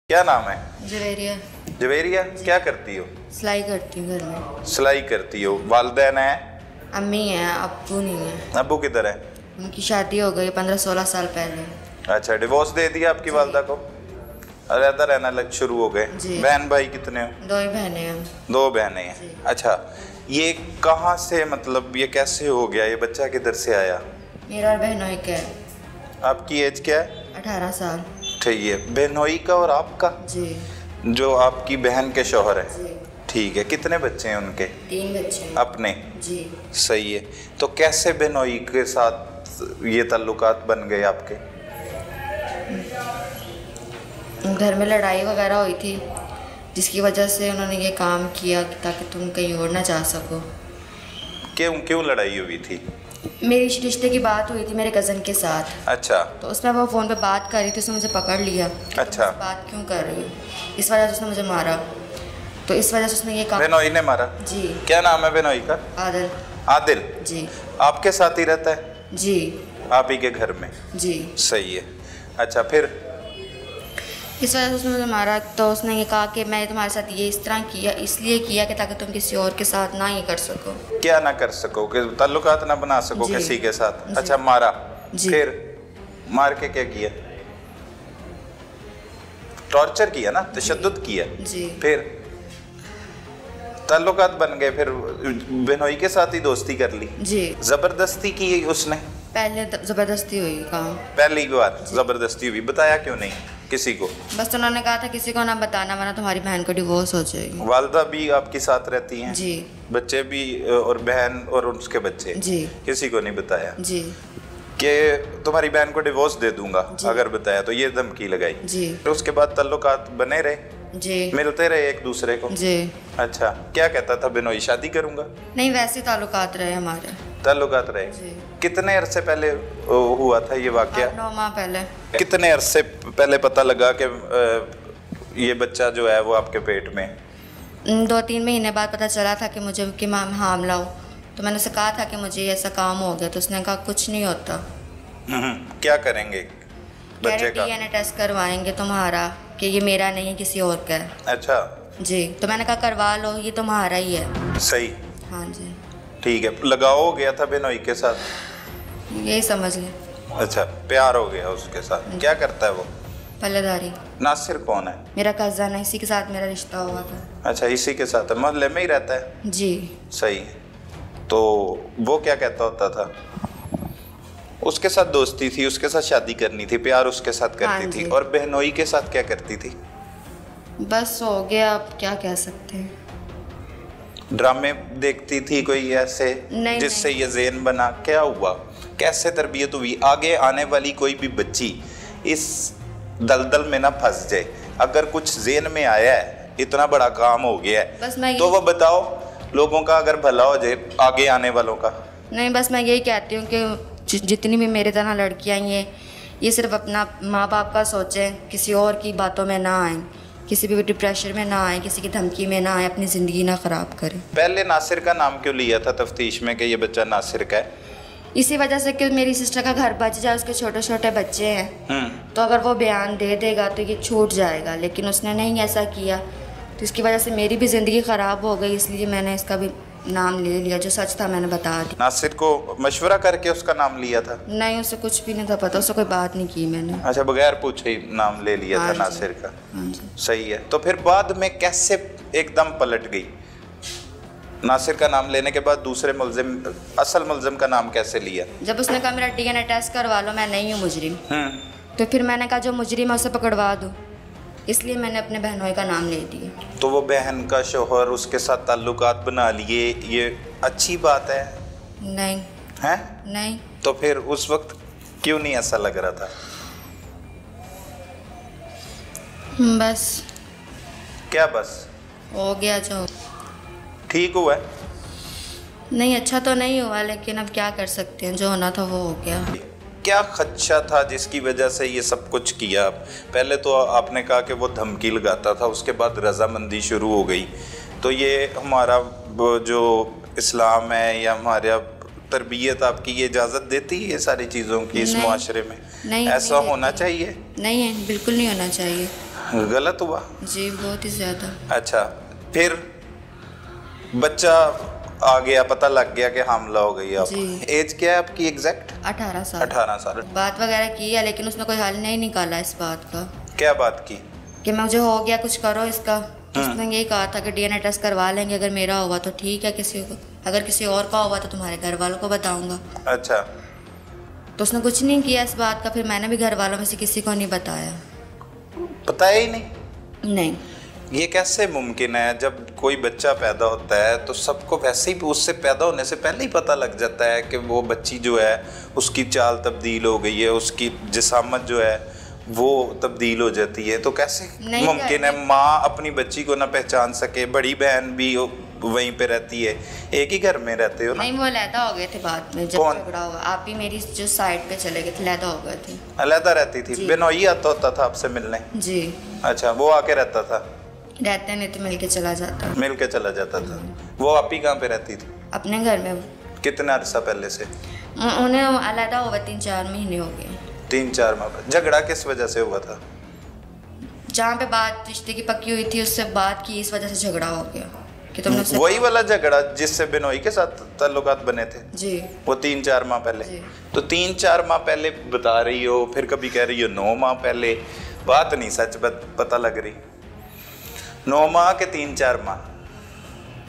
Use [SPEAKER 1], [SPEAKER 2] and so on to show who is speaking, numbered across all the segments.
[SPEAKER 1] क्या नाम है?
[SPEAKER 2] जवेरिया।
[SPEAKER 1] जवेरिया, क्या करती हो?
[SPEAKER 2] सिलाई करती हूँ घर में।
[SPEAKER 1] सिलाई करती हो। वालिदैन है?
[SPEAKER 2] अम्मी है, अब्बू नहीं है।
[SPEAKER 1] अब्बू किधर है?
[SPEAKER 2] उनकी शादी हो गई 15-16 साल पहले।
[SPEAKER 1] अच्छा, डिवोर्स दे दिया आपकी वालदा को? अलग रहना लग शुरू हो गए? बहन भाई कितने हो?
[SPEAKER 2] 2 ही बहनें हैं।
[SPEAKER 1] 2 बहनें हैं। अच्छा, ये कहाँ से, मतलब ये कैसे हो गया? ये बच्चा किधर से आया?
[SPEAKER 2] मेरा और बहनोई का है।
[SPEAKER 1] आपकी एज क्या है?
[SPEAKER 2] 18 साल।
[SPEAKER 1] ठीक है। बहनोई का और आपका?
[SPEAKER 2] जी।
[SPEAKER 1] जो आपकी बहन के शौहर है?
[SPEAKER 2] जी।
[SPEAKER 1] ठीक है। कितने बच्चे हैं उनके?
[SPEAKER 2] 3 बच्चे हैं।
[SPEAKER 1] अपने?
[SPEAKER 2] जी।
[SPEAKER 1] सही है। तो कैसे बहनोई के साथ ये ताल्लुकात बन गए आपके?
[SPEAKER 2] घर में लड़ाई वगैरह हुई थी, जिसकी वजह से उन्होंने ये काम किया ताकि तुम कहीं और ना जा सको।
[SPEAKER 1] क्यों क्यों लड़ाई हुई थी?
[SPEAKER 2] मेरी रिश्ते की बात हुई थी मेरे कज़न के साथ।
[SPEAKER 1] अच्छा।
[SPEAKER 2] तो उसमें वो फ़ोन पे बात कर रही थी, उसने मुझे पकड़ लिया।
[SPEAKER 1] अच्छा।
[SPEAKER 2] बात क्यों कर रही है, इस वजह से उसने मुझे मारा। तो इस वजह से उसने ये काम।
[SPEAKER 1] बेनोई ने मारा?
[SPEAKER 2] जी।
[SPEAKER 1] क्या नाम है बेनोई का?
[SPEAKER 2] आदिल।
[SPEAKER 1] आदिल?
[SPEAKER 2] जी।
[SPEAKER 1] आपके साथ ही रहता है?
[SPEAKER 2] जी।
[SPEAKER 1] आप ही के घर में?
[SPEAKER 2] जी।
[SPEAKER 1] सही है। अच्छा, फिर?
[SPEAKER 2] इस वजह से उसने मुझे मारा। तो उसने ये कहा कि मैं तुम्हारे साथ ये इस तरह किया, इसलिए किया कि ताकि तुम किसी और के साथ ना ही कर सको।
[SPEAKER 1] क्या ना कर सको? कि ताल्लुकात ना बना सको किसी के साथ? अच्छा, मारा। फिर मार के क्या किया? टॉर्चर किया ना, तशद्दुद किया?
[SPEAKER 2] जी।
[SPEAKER 1] फिर ताल्लुकात बन गए, फिर बेनोई के साथ ही दोस्ती कर ली?
[SPEAKER 2] जी।
[SPEAKER 1] जबरदस्ती की उसने?
[SPEAKER 2] पहले जबरदस्ती हुई काम।
[SPEAKER 1] पहली बार जबरदस्ती हुई? बताया क्यों नहीं किसी को?
[SPEAKER 2] बस उन्होंने कहा था किसी को ना बताना वरना तुम्हारी बहन को डिवोर्स हो जाएगी।
[SPEAKER 1] वालदा भी आपके साथ रहती हैं?
[SPEAKER 2] जी।
[SPEAKER 1] बच्चे भी, और बहन और उसके बच्चे?
[SPEAKER 2] जी।
[SPEAKER 1] किसी को नहीं बताया?
[SPEAKER 2] जी।
[SPEAKER 1] कि तुम्हारी बहन को डिवोर्स दे दूंगा अगर बताया तो? ये धमकी लगाई?
[SPEAKER 2] जी।
[SPEAKER 1] तो उसके बाद ताल्लुकात बने रहे?
[SPEAKER 2] जी।
[SPEAKER 1] मिलते रहे एक दूसरे को?
[SPEAKER 2] जी।
[SPEAKER 1] अच्छा, क्या कहता था बेनोई? शादी करूंगा?
[SPEAKER 2] नहीं, वैसे ताल्लुकात रहे हमारे।
[SPEAKER 1] ताल्लुकात रहे?
[SPEAKER 2] जी।
[SPEAKER 1] कितने अरसे पहले हुआ था ये वाकया?
[SPEAKER 2] 9 माह पहले।
[SPEAKER 1] कितने अरसे पहले पता लगा कि ये बच्चा जो है वो आपके पेट में?
[SPEAKER 2] 2-3 महीने बाद पता चला था कि मुझे कि मैं हामला हूँ। तो मैंने उसे कहा था कि मुझे ऐसा काम हो गया, तो उसने कहा कुछ नहीं होता।
[SPEAKER 1] क्या करेंगे बच्चे का?
[SPEAKER 2] DNA टेस्ट करवाएंगे तुम्हारा, कि ये मेरा नहीं किसी और का है।
[SPEAKER 1] अच्छा।
[SPEAKER 2] जी। तो मैंने कहा करवा लो, ये तुम्हारा ही है।
[SPEAKER 1] सही।
[SPEAKER 2] हाँ जी।
[SPEAKER 1] ठीक है। लगाव हो गया था बेनोई के साथ?
[SPEAKER 2] यही समझ लें।
[SPEAKER 1] अच्छा, प्यार हो गया उसके साथ। क्या करता है वो?
[SPEAKER 2] पल्लेदारी।
[SPEAKER 1] नासिर कौन है?
[SPEAKER 2] मेरा कज़न है, इसी के साथ मेरा रिश्ता हुआ था।
[SPEAKER 1] अच्छा, इसी के साथ है? मोहल्ले में ही रहता है?
[SPEAKER 2] जी।
[SPEAKER 1] सही। तो वो क्या कहता होता था? उसके साथ दोस्ती थी, उसके साथ शादी करनी थी, प्यार उसके साथ करती थी। और बहनोई के साथ क्या करती थी?
[SPEAKER 2] बस हो गया, अब क्या कह सकते हैं।
[SPEAKER 1] ड्रामे देखती थी कोई ऐसे जिससे ये ज़ेन बना? क्या हुआ? कैसे तरबियत हुई? आगे आने वाली कोई भी बच्ची इस दलदल में ना फंस जाए। अगर कुछ ज़ेन में आया है, इतना बड़ा काम हो गया है, तो वो बताओ लोगों का अगर भला हो जाए, आगे आने वालों का।
[SPEAKER 2] नहीं, बस मैं यही कहती हूँ कि जितनी भी मेरे तरह लड़कियाँ ये सिर्फ अपना माँ बाप का सोचें, किसी और की बातों में ना आएँ, किसी भी डिप्रेशन में ना आए, किसी की धमकी में ना आए, अपनी ज़िंदगी ना ख़राब करें।
[SPEAKER 1] पहले नासिर का नाम क्यों लिया था तफ्तीश में कि ये बच्चा नासिर का है?
[SPEAKER 2] इसी वजह से कि मेरी सिस्टर का घर बच जाए, उसके छोटे छोटे बच्चे हैं, तो अगर वो बयान दे देगा तो ये छूट जाएगा। लेकिन उसने नहीं ऐसा किया, तो इसकी वजह से मेरी भी ज़िंदगी ख़राब हो गई। इसलिए मैंने इसका भी नाम ले लिया, जो सच था मैंने बता दिया।
[SPEAKER 1] नासिर को मशवरा करके उसका नाम लिया था?
[SPEAKER 2] नहीं, उसे कुछ भी नहीं था पता, उससे कोई बात नहीं की मैंने।
[SPEAKER 1] अच्छा, बगैर पूछे ही नाम ले लिया था नासिर का? सही है। तो फिर बाद में कैसे एकदम पलट गई? नासिर का नाम लेने के बाद दूसरे मुल्जिम, असल मुल्जिम का नाम कैसे लिया?
[SPEAKER 2] जब उसने कहा मेरा DNA टेस्ट करवा लो, मैं नहीं हूँ मुजरिम, तो फिर मैंने कहा जो मुजरिम है उसे पकड़वा दो, इसलिए मैंने अपने बहनोई का नाम ले दिया। तो
[SPEAKER 1] वो बहन का शौहर उसके साथ ताल्लुकात बना लिए, ये अच्छी बात है?
[SPEAKER 2] नहीं
[SPEAKER 1] है?
[SPEAKER 2] नहीं।
[SPEAKER 1] तो फिर उस वक्त क्यों नहीं ऐसा लग रहा था?
[SPEAKER 2] बस।
[SPEAKER 1] क्या बस?
[SPEAKER 2] हो गया जो
[SPEAKER 1] ठीक हुआ है?
[SPEAKER 2] नहीं, अच्छा तो नहीं हुआ, लेकिन अब क्या कर सकते हैं, जो होना था वो हो गया।
[SPEAKER 1] क्या खदशा था जिसकी वजह से ये सब कुछ किया? पहले तो आपने कहा कि वो धमकी लगाता था, उसके बाद रजामंदी शुरू हो गई। तो ये हमारा जो इस्लाम है या हमारा तरबियत आपकी ये इजाज़त देती है ये सारी चीज़ों की इस मुआशरे में?
[SPEAKER 2] नहीं,
[SPEAKER 1] ऐसा होना चाहिए?
[SPEAKER 2] नहीं है, बिल्कुल नहीं होना चाहिए।
[SPEAKER 1] गलत हुआ
[SPEAKER 2] जी, बहुत ही ज़्यादा।
[SPEAKER 1] अच्छा, फिर बच्चा आ गया, पता लग गया कि हमला हो गई। आप एज क्या है आपकी एग्जैक्ट?
[SPEAKER 2] 18 साल।
[SPEAKER 1] 18 साल।
[SPEAKER 2] बात वगैरह की है लेकिन उसने कोई हल नहीं निकाला इस बात का।
[SPEAKER 1] क्या बात की?
[SPEAKER 2] कि मुझे हो गया, कुछ करो इसका। उसने यही कहा था कि DNA टेस्ट करवा लेंगे, अगर मेरा हुआ तो ठीक है, किसी को अगर किसी और का हुआ तो तुम्हारे घर वालों को बताऊंगा।
[SPEAKER 1] अच्छा।
[SPEAKER 2] तो उसने कुछ नहीं किया इस बात का। फिर मैंने भी घर वालों में से किसी को नहीं बताया।
[SPEAKER 1] बताया ही नहीं?
[SPEAKER 2] नहीं।
[SPEAKER 1] ये कैसे मुमकिन है? जब कोई बच्चा पैदा होता है तो सबको वैसे ही उससे पैदा होने से पहले ही पता लग जाता है कि वो बच्ची जो है उसकी चाल तब्दील हो गई है, उसकी जिसामत जो है वो तब्दील हो जाती है। तो कैसे मुमकिन है माँ अपनी बच्ची को ना पहचान सके? बड़ी बहन भी वहीं पे रहती है, एक ही घर में रहते हो ना?
[SPEAKER 2] नहीं, वो अलहदा हो गए थे बाद में जब झगड़ा हुआ। आप ही मेरी जो साइड पे चले गए थे, अलहदा हो गए थे।
[SPEAKER 1] अलहदा रहती थी? बिनोई आता होता था आपसे मिलने?
[SPEAKER 2] जी।
[SPEAKER 1] अच्छा, वो आके रहता था?
[SPEAKER 2] रहते नहीं तो मिल के चला जाता।
[SPEAKER 1] मिल के चला जाता था। वो आप ही कहाँ पे रहती थी?
[SPEAKER 2] अपने घर में।
[SPEAKER 1] कितना अरसा पहले से?
[SPEAKER 2] उन्हें अलहदा हुआ 3-4 महीने हो गए।
[SPEAKER 1] 3-4 माह। झगड़ा किस वजह से हुआ था?
[SPEAKER 2] जहाँ पे बात रिश्ते की पक्की हुई थी उससे बात की, इस वजह से झगड़ा हो गया कि तुमने
[SPEAKER 1] वही वाला झगड़ा जिससे बिनोई के साथ ताल्लुकात बने थे?
[SPEAKER 2] जी।
[SPEAKER 1] वो 3-4 माह पहले? तो 3-4 माह पहले बता रही हो, फिर कभी कह रही हो 9 माह पहले। बात नहीं सच पता लग रही। 9 माह के 3-4 माह?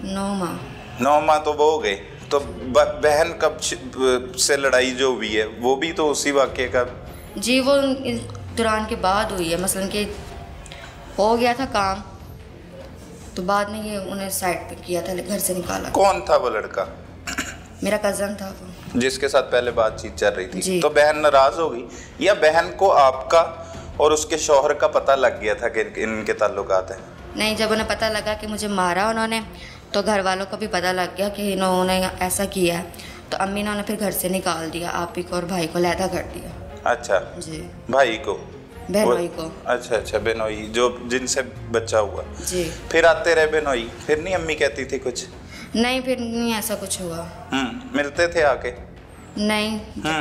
[SPEAKER 2] 9 माह।
[SPEAKER 1] 9 माह तो वो हो गए। तो बहन कब से लड़ाई जो हुई है वो भी तो उसी वाक़े का?
[SPEAKER 2] जी, वो दौरान के बाद हुई है। मसलन कि हो गया था काम तो बाद में ये उन्हें साइड पे किया था, घर से निकाला।
[SPEAKER 1] कौन था वो लड़का?
[SPEAKER 2] मेरा कज़न था वो,
[SPEAKER 1] जिसके साथ पहले बातचीत चल रही थी। तो बहन नाराज हो गई या बहन को आपका और उसके शौहर का पता लग गया था कि इनके ताल्लुकात हैं? नहीं,
[SPEAKER 2] जब उन्हें पता लगा कि मुझे मारा उन्होंने तो घर वालों को भी पता लग गया कि इन्होंने ऐसा किया है। तो अम्मी ने उन्हें फिर घर से निकाल दिया, आप ही को और भाई को अलहदा कर दिया।
[SPEAKER 1] अच्छा
[SPEAKER 2] जी।
[SPEAKER 1] भाई को?
[SPEAKER 2] बहनोई को।
[SPEAKER 1] अच्छा, बहनोई जो जिनसे बच्चा हुआ।
[SPEAKER 2] जी।
[SPEAKER 1] फिर आते रहे बहनोई, फिर नहीं अम्मी कहती थी कुछ?
[SPEAKER 2] नहीं, फिर नहीं ऐसा कुछ हुआ।
[SPEAKER 1] मिलते थे आके?
[SPEAKER 2] नहीं,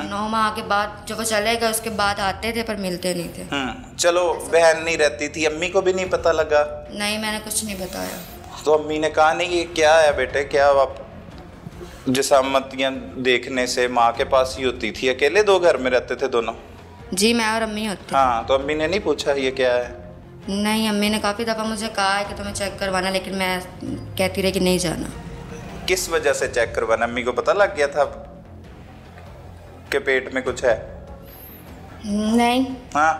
[SPEAKER 2] 9 माह के बाद जब वो चले गए उसके बाद आते थे पर मिलते नहीं थे।
[SPEAKER 1] चलो, बहन नहीं रहती थी, अम्मी को भी नहीं पता लगा?
[SPEAKER 2] नहीं, मैंने कुछ नहीं बताया। तो
[SPEAKER 1] अम्मी ने कहा नहीं ये क्या है बेटे, क्या आप जिसामतियाँ देखने से माँ के पास ही होती थी? अकेले 2 घर में रहते थे दोनों?
[SPEAKER 2] जी, मैं और अम्मी होती।
[SPEAKER 1] हाँ, तो अम्मी ने नहीं पूछा ये क्या है?
[SPEAKER 2] नहीं, अम्मी ने काफ़ी दफ़ा मुझे कहा है कि तुम्हें चेक करवाना, लेकिन मैं कहती रही कि नहीं जाना।
[SPEAKER 1] किस वजह से चेक करवाना? अम्मी को पता लग गया था कि पेट में कुछ है?
[SPEAKER 2] नहीं।
[SPEAKER 1] हाँ,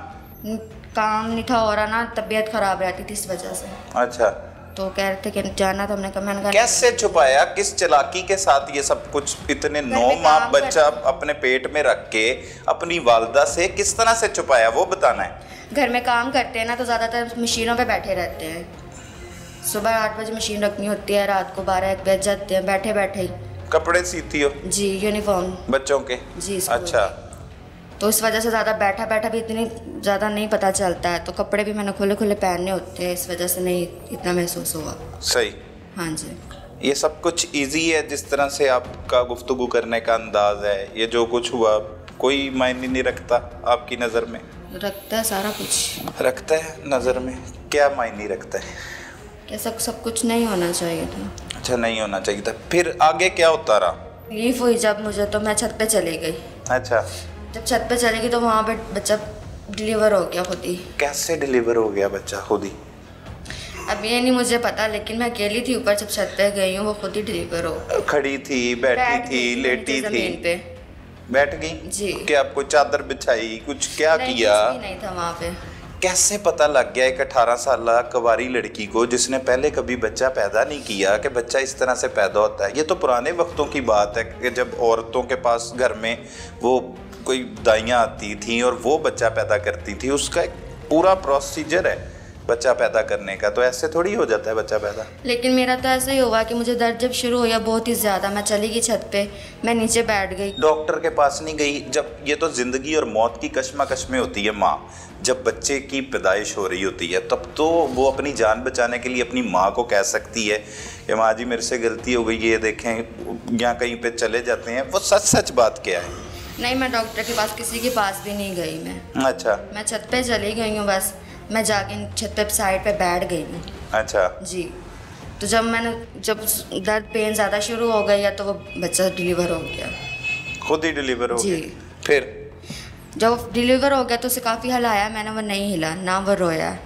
[SPEAKER 2] काम नहीं था हो रहा ना, तबीयत खराब रहती थी इस वजह से।
[SPEAKER 1] अच्छा।
[SPEAKER 2] तो कह रहे थे कि जाना, तो हमने कहा, मैंने कहा
[SPEAKER 1] कैसे छुपाया, किस चालाकी के साथ ये सब कुछ? इतने 9 माह बच्चा अपने पेट में रख के अपनी वालदा से किस तरह से छुपाया, वो बताना है।
[SPEAKER 2] घर में काम करते हैं ना तो ज़्यादातर मशीनों पे बैठे रहते हैं। सुबह 8 बजे मशीन रखनी होती है, रात को 12-1 बज जाते हैं बैठे बैठे ही।
[SPEAKER 1] कपड़े सीती हो?
[SPEAKER 2] जी, यूनिफॉर्म
[SPEAKER 1] बच्चों के?
[SPEAKER 2] जी।
[SPEAKER 1] अच्छा।
[SPEAKER 2] तो इस वजह से ज़्यादा बैठा बैठा भी इतनी ज़्यादा नहीं पता चलता है। तो कपड़े भी मैंने खुले खुले पहनने होते हैं, इस वजह से नहीं इतना महसूस हुआ।
[SPEAKER 1] सही।
[SPEAKER 2] हाँ जी।
[SPEAKER 1] ये सब कुछ इजी है जिस तरह से आपका गुफ्तगू करने का अंदाज है? ये जो कुछ हुआ कोई मायने नहीं रखता आपकी नज़र में?
[SPEAKER 2] रखता है, सारा कुछ रखता
[SPEAKER 1] है नज़र में। क्या मायने रखता है?
[SPEAKER 2] क्या सब कुछ नहीं होना चाहिए था।
[SPEAKER 1] अच्छा, नहीं होना चाहिए था। फिर आगे क्या होता रहा?
[SPEAKER 2] तकलीफ हुई जब मुझे, तो मैं छत पे चली गई।
[SPEAKER 1] अच्छा।
[SPEAKER 2] जब छत पे चली गई तो वहाँ पे बच्चा डिलीवर हो गया खुद ही।
[SPEAKER 1] कैसे डिलीवर हो गया बच्चा खुद ही?
[SPEAKER 2] अब ये नहीं मुझे पता, लेकिन मैं अकेली थी ऊपर, जब छत पे गई हूँ वो खुद ही डिलीवर हो।
[SPEAKER 1] खड़ी थी, बैठी थी, लेटी थी?
[SPEAKER 2] पे
[SPEAKER 1] बैठ गई जी। क्या आपको चादर बिछाई, कुछ क्या किया?
[SPEAKER 2] नहीं था वहाँ पे।
[SPEAKER 1] कैसे पता लग गया एक 18 साल कवारी लड़की को जिसने पहले कभी बच्चा पैदा नहीं किया कि बच्चा इस तरह से पैदा होता है? ये तो पुराने वक्तों की बात है कि जब औरतों के पास घर में वो कोई दाइयाँ आती थी और वो बच्चा पैदा करती थी, उसका एक पूरा प्रोसीजर है बच्चा पैदा करने का। तो ऐसे थोड़ी हो जाता है बच्चा पैदा।
[SPEAKER 2] लेकिन मेरा तो ऐसा ही हुआ कि मुझे दर्द जब शुरू हुआ बहुत ही ज़्यादा, मैं चली गई छत पे, मैं नीचे बैठ गई।
[SPEAKER 1] डॉक्टर के पास नहीं गई? जब ये तो ज़िंदगी और मौत की कश्मकश में होती है माँ, जब बच्चे की पैदाइश हो रही होती है तब तो वो अपनी जान बचाने के लिए अपनी माँ को कह सकती है कि माँ जी मेरे से गलती हो गई, ये देखें, या कहीं पे चले जाते हैं। वो सच बात क्या है?
[SPEAKER 2] नहीं, मैं डॉक्टर के पास किसी के पास भी नहीं गई मैं।
[SPEAKER 1] अच्छा।
[SPEAKER 2] मैं छत पे चली गई हूँ बस। मैं जाके छत पे साइड पे बैठ गई हूँ।
[SPEAKER 1] अच्छा
[SPEAKER 2] जी। तो जब दर्द पेन ज़्यादा शुरू हो गई है तो वो बच्चा डिलीवर हो गया।
[SPEAKER 1] खुद ही डिलीवर हो
[SPEAKER 2] जी।
[SPEAKER 1] गया? फिर
[SPEAKER 2] जब डिलीवर हो गया तो उसे काफ़ी हिलाया मैंने, वो नहीं हिला ना, वो रोया।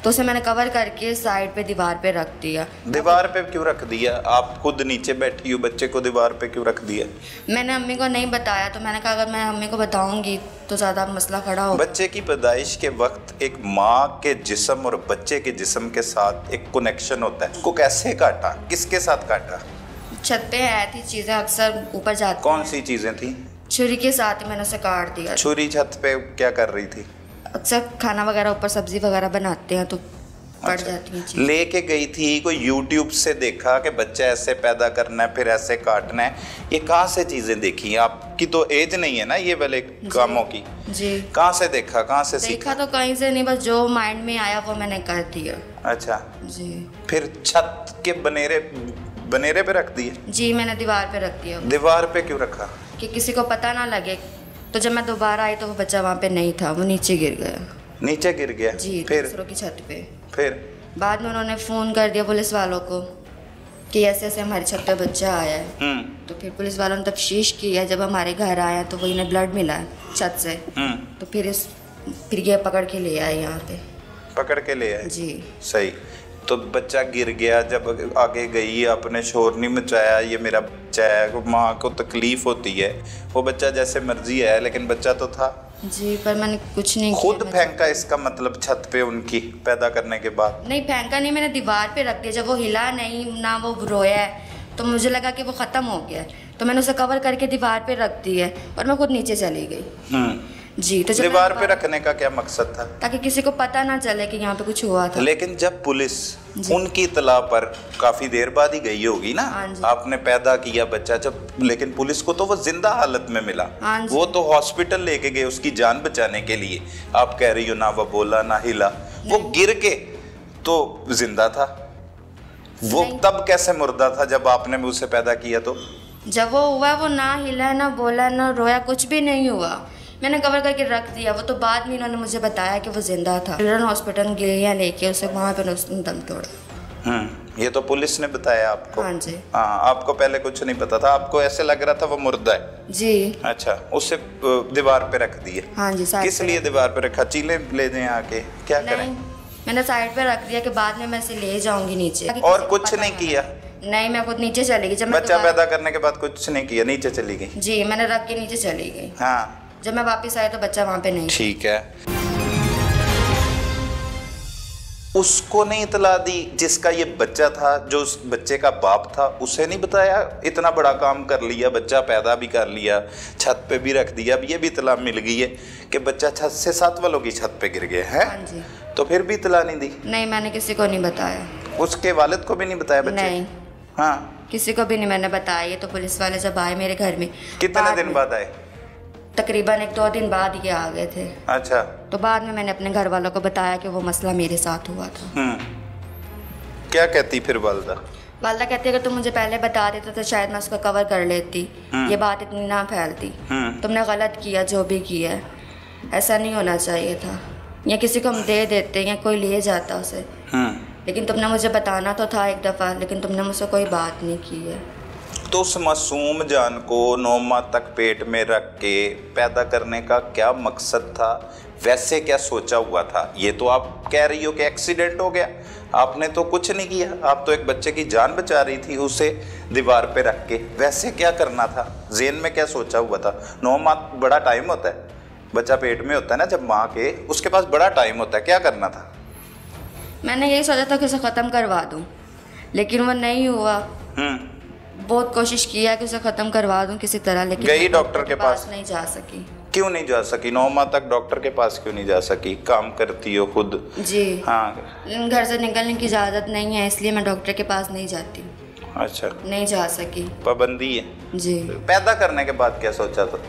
[SPEAKER 2] तो उसे मैंने कवर करके साइड पे दीवार पे रख दिया।
[SPEAKER 1] दीवार पे क्यों रख दिया? आप खुद नीचे बैठी हो, बच्चे को दीवार पे क्यों रख दिया?
[SPEAKER 2] मैंने अम्मी को नहीं बताया, तो मैंने कहा अगर मैं अम्मी को बताऊंगी तो ज़्यादा मसला खड़ा होगा।
[SPEAKER 1] बच्चे की पैदाइश के वक्त एक माँ के जिस्म और बच्चे के जिस्म के साथ एक कनेक्शन होता है। को कैसे काटा, किसके साथ काटा?
[SPEAKER 2] छत पे आई थी चीज़ें अक्सर ऊपर जाती।
[SPEAKER 1] कौन सी चीज़ें थी?
[SPEAKER 2] छुरी के साथ ही मैंने उसे काट दिया।
[SPEAKER 1] छुरी छत पे क्या कर रही थी?
[SPEAKER 2] अक्सर खाना वगैरह ऊपर सब्जी वगैरह बनाते हैं तो पड़
[SPEAKER 1] अच्छा।
[SPEAKER 2] जाती है चीज़ें।
[SPEAKER 1] लेके गई थी कोई यूट्यूब से देखा कि बच्चा ऐसे पैदा करना है फिर ऐसे काटना है? ये कहाँ से चीज़ें देखी? आपकी तो एज नहीं है ना ये वाले कामों की।
[SPEAKER 2] जी।
[SPEAKER 1] कहाँ से देखा, कहाँ से
[SPEAKER 2] देखा?
[SPEAKER 1] सीखा?
[SPEAKER 2] तो कहीं से नहीं, बस जो माइंड में आया वो मैंने कर दिया।
[SPEAKER 1] अच्छा
[SPEAKER 2] जी।
[SPEAKER 1] फिर छत के बनेरे पे रख दिए?
[SPEAKER 2] जी, मैंने दीवार पे रख दिया
[SPEAKER 1] दीवार पे क्यों रखा?
[SPEAKER 2] कि किसी को पता ना लगे। तो जब मैं दोबारा आई तो वो बच्चा वहाँ पे नहीं था, वो नीचे गिर गया।
[SPEAKER 1] नीचे गिर गया?
[SPEAKER 2] जी,
[SPEAKER 1] फिर
[SPEAKER 2] दूसरों की छत पे।
[SPEAKER 1] फिर
[SPEAKER 2] बाद में उन्होंने फ़ोन कर दिया पुलिस वालों को कि ऐसे ऐसे हमारी छत पे बच्चा आया है। तो फिर पुलिस वालों ने तफ्तीश की है। जब हमारे घर आए तो वही ने ब्लड मिला है छत से। तो फिर ये पकड़ के ले आए यहाँ पे।
[SPEAKER 1] पकड़ के ले आए?
[SPEAKER 2] जी।
[SPEAKER 1] सही। तो बच्चा गिर गया, जब आगे गई आपने शोर नहीं मचाया ये मेरा बच्चा है? माँ को तकलीफ होती है, वो बच्चा जैसे मर्जी है लेकिन बच्चा तो था।
[SPEAKER 2] जी, पर मैंने कुछ नहीं
[SPEAKER 1] खुद फेंका इसका मतलब छत पे उनकी पैदा करने के बाद?
[SPEAKER 2] नहीं फेंका नहीं, मैंने दीवार पे रख दिया। जब वो हिला नहीं ना वो रोया है तो मुझे लगा कि वो ख़त्म हो गया है, तो मैंने उसे कवर करके दीवार पे रख दी है और मैं खुद नीचे चली गई। जी। तो
[SPEAKER 1] दीवार पे रखने का क्या मकसद था?
[SPEAKER 2] ताकि किसी को पता ना चले कि यहाँ पे कुछ हुआ था।
[SPEAKER 1] लेकिन जब पुलिस उनकी इतला पर काफी देर बाद ही गई होगी ना, आपने पैदा किया बच्चा जब, लेकिन पुलिस को तो वो जिंदा हालत में मिला। वो तो हॉस्पिटल लेके गए उसकी जान बचाने के लिए। आप कह रही हो ना वो बोला ना हिला, वो गिर के तो जिंदा था। वो तब कैसे मुर्दा था जब आपने उसे पैदा किया? तो
[SPEAKER 2] जब वो हुआ वो ना हिला ना बोला ना रोया, कुछ भी नहीं हुआ। मैंने कवर करके रख दिया। वो तो बाद में इन्होंने मुझे बताया कि वो जिंदा था। चिल्ड्रन हॉस्पिटल गए या लेके उसे, वहाँ पे उसने दम तोड़ा।
[SPEAKER 1] ये तो पुलिस ने बताया आपको?
[SPEAKER 2] हाँ जी।
[SPEAKER 1] हाँ, आपको पहले कुछ नहीं पता था? आपको ऐसे लग रहा था वो मुर्दा है?
[SPEAKER 2] जी।
[SPEAKER 1] अच्छा, उसे दीवार पे रख दिए?
[SPEAKER 2] हाँ जी।
[SPEAKER 1] किस लिए दीवार पे रखा? चीले ले जाए आके? क्या करें?
[SPEAKER 2] मैंने साइड पे रख दिया कि बाद में मैं इसे ले जाऊंगी नीचे।
[SPEAKER 1] और कुछ नहीं किया?
[SPEAKER 2] नहीं, मैं खुद नीचे चली गई। जब
[SPEAKER 1] बच्चा पैदा करने के बाद कुछ नहीं किया, नीचे चली गई?
[SPEAKER 2] जी, मैंने रख के नीचे चली गई।
[SPEAKER 1] हाँ।
[SPEAKER 2] जब मैं वापस आई तो बच्चा वहाँ पे नहीं।
[SPEAKER 1] ठीक है। उसको नहीं इतला दी जिसका ये बच्चा था, जो उस बच्चे का बाप था, उसे नहीं बताया? इतना बड़ा काम कर लिया, बच्चा पैदा भी कर लिया, छत पे भी रख दिया, अब ये भी इतला मिल गई है कि बच्चा छत से 7 वालों की छत पे गिर गया है।
[SPEAKER 2] हाँ जी।
[SPEAKER 1] तो फिर भी इतला नहीं दी?
[SPEAKER 2] नहीं, मैंने किसी को नहीं बताया।
[SPEAKER 1] उसके वालिद को भी नहीं बताया बच्चे?
[SPEAKER 2] नहीं।
[SPEAKER 1] हाँ,
[SPEAKER 2] किसी को भी नहीं मैंने बताया। ये तो पुलिस वाले जब आए मेरे घर में।
[SPEAKER 1] कितने दिन बाद आए?
[SPEAKER 2] तकरीबन 1-2 दिन बाद ये आ गए थे।
[SPEAKER 1] अच्छा।
[SPEAKER 2] तो बाद में मैंने अपने घर वालों को बताया कि वो मसला मेरे साथ हुआ था।
[SPEAKER 1] क्या कहती फिर वालदा?
[SPEAKER 2] वालदा कहती अगर तुम मुझे पहले बता देते तो शायद मैं उसको कवर कर लेती, ये बात इतनी ना फैलती। तुमने गलत किया जो भी किया है, ऐसा नहीं होना चाहिए था। या किसी को हम दे देते या कोई ले जाता उसे, लेकिन तुमने मुझे बताना तो था एक दफ़ा, लेकिन तुमने मुझसे कोई बात नहीं की है।
[SPEAKER 1] तो उस मासूम जान को 9 माह तक पेट में रख के पैदा करने का क्या मकसद था? वैसे क्या सोचा हुआ था? ये तो आप कह रही हो कि एक्सीडेंट हो गया, आपने तो कुछ नहीं किया। आप तो एक बच्चे की जान बचा रही थी उसे दीवार पे रख के। वैसे क्या करना था? ज़हन में क्या सोचा हुआ था? 9 माह बड़ा टाइम होता है, बच्चा पेट में होता है ना जब माँ के, उसके पास बड़ा टाइम होता है। क्या करना था?
[SPEAKER 2] मैंने यही सोचा था कि उसे ख़त्म करवा दूँ, लेकिन वो नहीं हुआ। बहुत कोशिश किया है कि उसे ख़त्म करवा दूं किसी तरह, लेकिन
[SPEAKER 1] गई डॉक्टर के पास?
[SPEAKER 2] नहीं जा सकी।
[SPEAKER 1] क्यों नहीं जा सकी? 9 माह तक डॉक्टर के पास क्यों नहीं जा सकी? काम करती हो खुद?
[SPEAKER 2] जी।
[SPEAKER 1] हाँ।
[SPEAKER 2] घर से निकलने की इजाज़त नहीं है, इसलिए मैं डॉक्टर के पास नहीं जाती।
[SPEAKER 1] अच्छा।
[SPEAKER 2] नहीं जा सकी,
[SPEAKER 1] पाबंदी है?
[SPEAKER 2] जी।
[SPEAKER 1] पैदा करने के बाद क्या सोचा था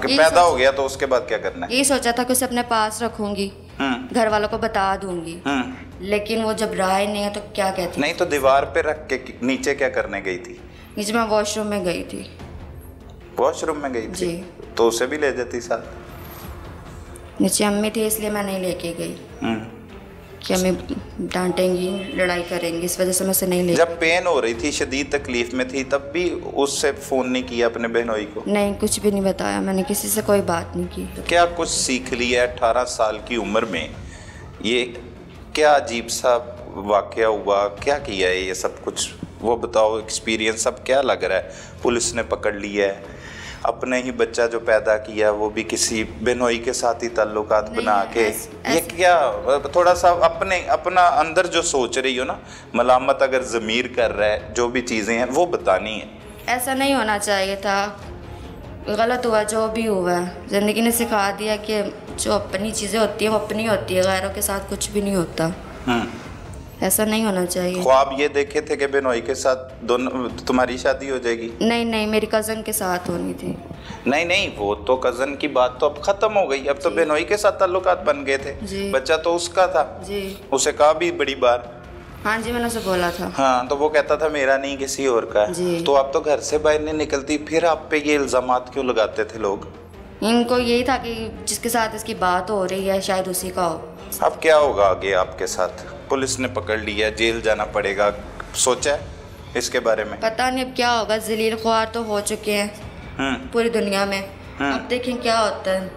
[SPEAKER 1] कि पैदा हो गया तो उसके बाद क्या करना है?
[SPEAKER 2] यही सोचा था कि उसे अपने पास रखूंगी, घर वालों को बता दूंगी, लेकिन वो जब राय नहीं है तो क्या कहती?
[SPEAKER 1] नहीं तो दीवार पे रख के नीचे क्या करने गई थी?
[SPEAKER 2] नीचे मैं वॉशरूम में गई थी।
[SPEAKER 1] वॉशरूम में गई थी?
[SPEAKER 2] जी।
[SPEAKER 1] तो उसे भी ले जाती साथ?
[SPEAKER 2] नीचे अम्मी थी इसलिए मैं नहीं लेके गई। कि हमें डांटेंगी, लड़ाई करेंगी, इस वजह से मैं उसे नहीं ले।
[SPEAKER 1] जब पेन हो रही थी, शदीद तकलीफ में थी, तब भी उससे फ़ोन नहीं किया अपने बहनोई को?
[SPEAKER 2] नहीं, कुछ भी नहीं बताया मैंने, किसी से कोई बात नहीं की।
[SPEAKER 1] क्या कुछ सीख लिया 18 साल की उम्र में? ये क्या अजीब सा वाकया हुआ, क्या किया है ये सब कुछ, वो बताओ। एक्सपीरियंस अब क्या लग रहा है? पुलिस ने पकड़ लिया है, अपने ही बच्चा जो पैदा किया वो भी किसी बहनोई के साथ ही ताल्लुकात बना के, ये क्या? थोड़ा सा अपना अंदर जो सोच रही हो ना, मलामत अगर ज़मीर कर रहा है, जो भी चीज़ें हैं वो बतानी है।
[SPEAKER 2] ऐसा नहीं होना चाहिए था, गलत हुआ जो भी हुआ। ज़िंदगी ने सिखा दिया कि जो अपनी चीज़ें होती हैं वो अपनी होती है, गैरों के साथ कुछ भी नहीं होता। ऐसा नहीं होना चाहिए।
[SPEAKER 1] ख्वाब ये देखे थे कि बेनोई के साथ दोनों तुम्हारी शादी हो जाएगी?
[SPEAKER 2] नहीं, मेरी कज़न के साथ होनी थी।
[SPEAKER 1] नहीं, वो तो कज़न की बात तो अब ख़त्म हो गई, अब तो बेनोई के साथ ताल्लुकात बन गए थे। बच्चा तो उसका था
[SPEAKER 2] जी।
[SPEAKER 1] उसे कहा भी बड़ी बार।
[SPEAKER 2] हाँ जी, मैंने उसे बोला था।
[SPEAKER 1] हाँ, तो वो कहता था मेरा नहीं किसी और का है। तो आप तो घर से बाहर नहीं निकलती, फिर आप पे ये इल्ज़ामात क्यों लगाते थे लोग?
[SPEAKER 2] इनको यही था कि जिसके साथ इसकी बात हो रही है शायद उसी का हो।
[SPEAKER 1] अब क्या होगा आगे आपके साथ? पुलिस ने पकड़ लिया, जेल जाना पड़ेगा, सोचा है इसके बारे में?
[SPEAKER 2] पता नहीं अब क्या होगा, जलील ख्वार तो हो चुके हैं पूरी दुनिया में, अब देखें क्या होता है।